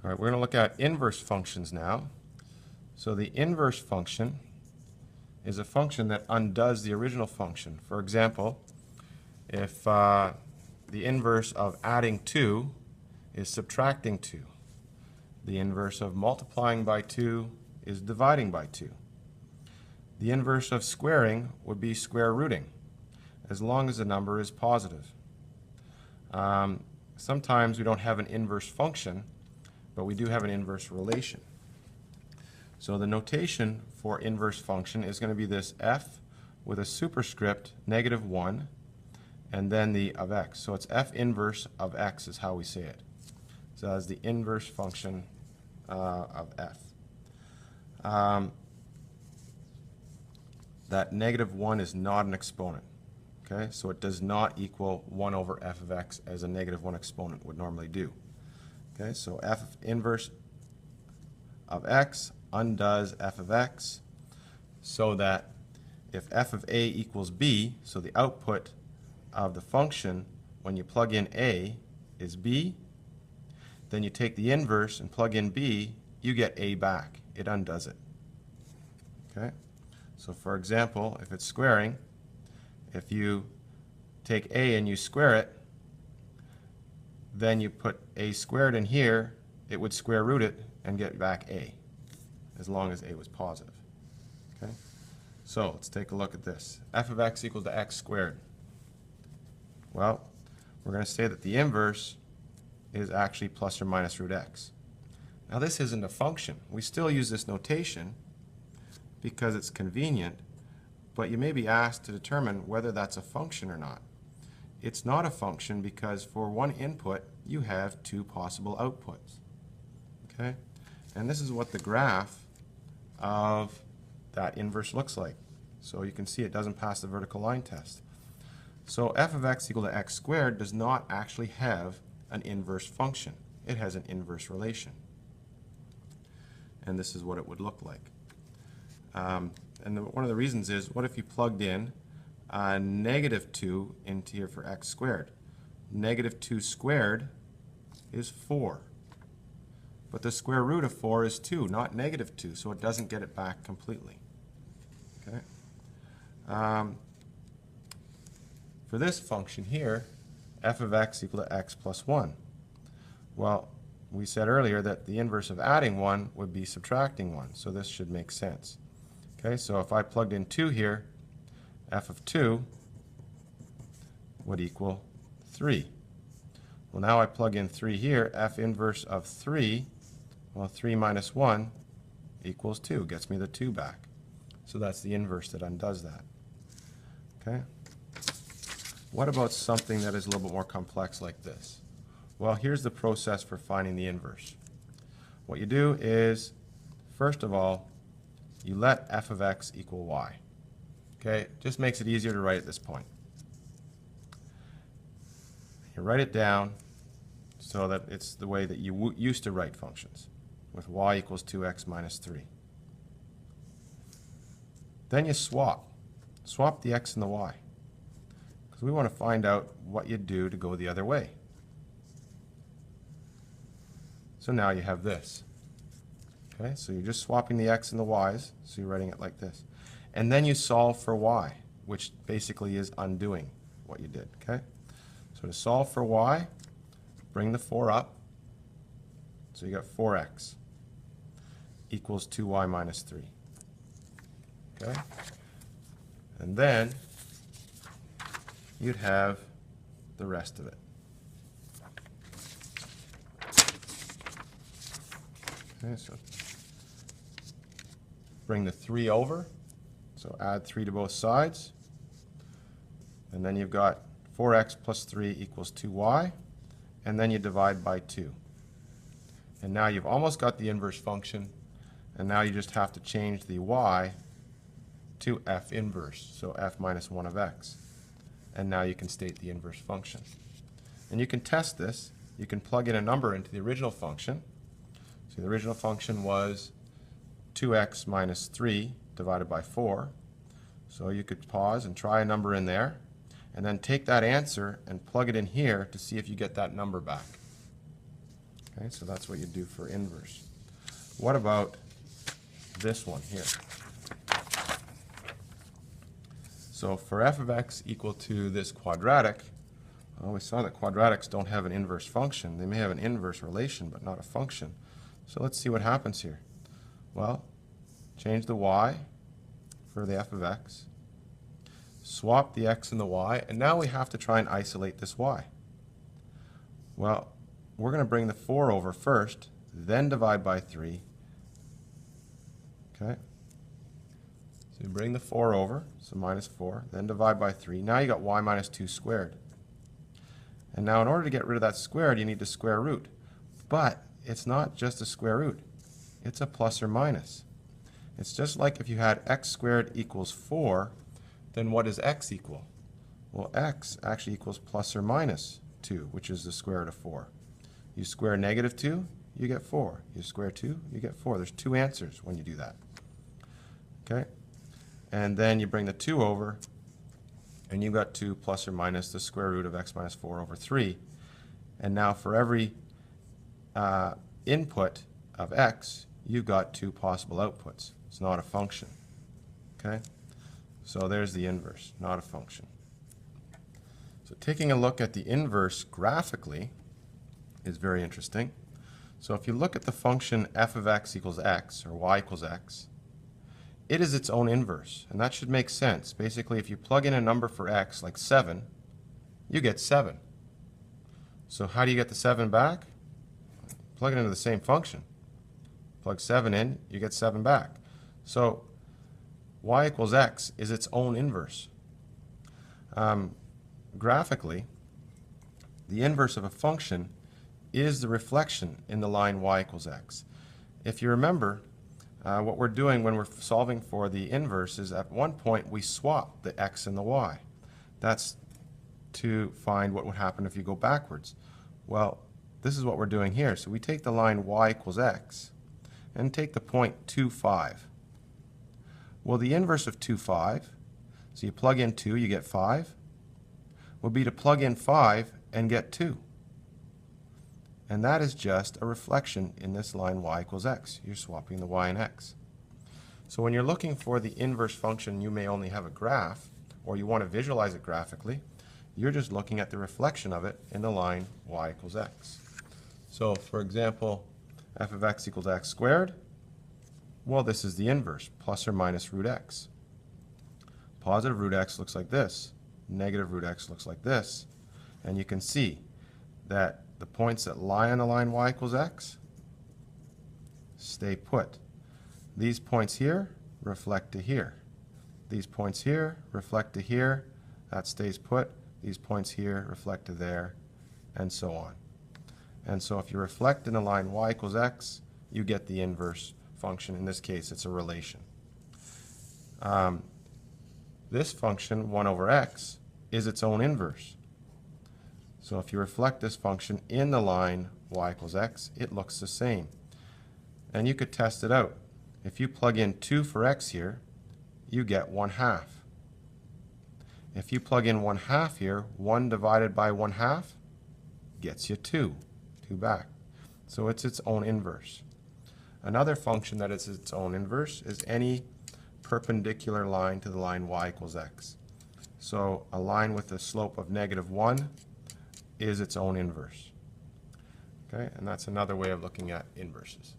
All right, we're going to look at inverse functions now. So the inverse function is a function that undoes the original function. For example, if the inverse of adding 2 is subtracting 2, the inverse of multiplying by 2 is dividing by 2. The inverse of squaring would be square rooting, as long as the number is positive. Sometimes we don't have an inverse function, but we do have an inverse relation. So the notation for inverse function is going to be this f with a superscript -1 and then the of x. So it's f inverse of x is how we say it. So that's the inverse function of f. That -1 is not an exponent. Okay, so it does not equal 1 over f of x as a -1 exponent would normally do. Okay, so f inverse of x undoes f of x so that if f of a equals b, so the output of the function when you plug in a is b, then you take the inverse and plug in b, you get a back. It undoes it. Okay, so for example, if it's squaring, if you take a and you square it, then you put a squared in here, it would square root it and get back a, as long as a was positive. Okay? So let's take a look at this. F of x equals to x squared. Well, we're going to say that the inverse is actually plus or minus root x. Now this isn't a function. We still use this notation because it's convenient, but you may be asked to determine whether that's a function or not. It's not a function because for one input you have two possible outputs. Okay? And this is what the graph of that inverse looks like. So you can see it doesn't pass the vertical line test. So f of x equal to x squared does not actually have an inverse function. It has an inverse relation. And this is what it would look like. One of the reasons is, what if you plugged in -2 into here for x squared? -2 squared is 4. But the square root of 4 is 2, not -2, so it doesn't get it back completely. Okay? For this function here, f of x equal to x plus 1. Well, we said earlier that the inverse of adding 1 would be subtracting 1, so this should make sense. Okay, so if I plugged in 2 here, f of 2 would equal 3. Well, now I plug in 3 here, f inverse of 3, well, 3 minus 1 equals 2, gets me the 2 back. So that's the inverse that undoes that. Okay? What about something that is a little bit more complex like this? Well, here's the process for finding the inverse. What you do is, first of all, you let f of x equal y. Okay, just makes it easier to write at this point. You write it down so that it's the way that you used to write functions, with y equals 2x minus 3. Then you swap the x and the y, because we want to find out what you do to go the other way. So now you have this. Okay, so you're just swapping the x and the y's, so you're writing it like this. And then you solve for y, which basically is undoing what you did. Okay? So to solve for y, bring the 4 up. So you got 4x equals 2y minus 3. Okay? And then you'd have the rest of it. Okay, so bring the 3 over, so add 3 to both sides, and then you've got 4x plus 3 equals 2y, and then you divide by 2. And now you've almost got the inverse function, and now you just have to change the y to f inverse, so f minus 1 of x. And now you can state the inverse function. And you can test this. You can plug in a number into the original function. So the original function was 2x minus 3 divided by 4. So you could pause and try a number in there, and then take that answer and plug it in here to see if you get that number back. Okay, so that's what you do for inverse. What about this one here? So for f of x equal to this quadratic, well, we saw that quadratics don't have an inverse function. They may have an inverse relation, but not a function. So let's see what happens here. Well, change the y for the f of x, swap the x and the y, and now we have to try and isolate this y. Well, we're going to bring the 4 over first, then divide by 3. Okay? So you bring the 4 over, so minus 4, then divide by 3. Now you got y minus 2 squared. And now in order to get rid of that squared, you need to square root. But it's not just a square root. It's a plus or minus. It's just like if you had x squared equals 4, then what does x equal? Well, x actually equals plus or minus 2, which is the square root of 4. You square negative 2, you get 4. You square 2, you get 4. There's 2 answers when you do that. Okay? And then you bring the 2 over, and you've got 2 plus or minus the square root of x minus 4 over 3. And now for every input of x, you've got 2 possible outputs. It's not a function. Okay? So there's the inverse, not a function. So taking a look at the inverse graphically is very interesting. So if you look at the function f of x equals x, or y equals x, it is its own inverse, and that should make sense. Basically, if you plug in a number for x, like 7, you get 7. So how do you get the 7 back? Plug it into the same function. Plug 7 in, you get 7 back. So y equals x is its own inverse. Graphically, the inverse of a function is the reflection in the line y equals x. If you remember, what we're doing when we're solving for the inverse is at one point we swap the x and the y. That's to find what would happen if you go backwards. Well, this is what we're doing here. So we take the line y equals x and take the point 2, 5. Well, the inverse of 2, 5, so you plug in 2, you get 5, would be to plug in 5 and get 2. And that is just a reflection in this line y equals x. You're swapping the y and x. So when you're looking for the inverse function, you may only have a graph, or you want to visualize it graphically. You're just looking at the reflection of it in the line y equals x. So for example, f of x equals x squared. Well, this is the inverse, plus or minus root x. Positive root x looks like this. Negative root x looks like this. And you can see that the points that lie on the line y equals x stay put. These points here reflect to here. These points here reflect to here. That stays put. These points here reflect to there, and so on. And so if you reflect in the line y equals x, you get the inverse function. In this case, it's a relation. This function, 1 over x, is its own inverse. So if you reflect this function in the line y equals x, it looks the same. And you could test it out. If you plug in 2 for x here, you get 1/2. If you plug in 1/2 here, 1 divided by 1/2 gets you 2 back. So it's its own inverse. Another function that is its own inverse is any perpendicular line to the line y equals x. So a line with a slope of -1 is its own inverse. Okay, and that's another way of looking at inverses.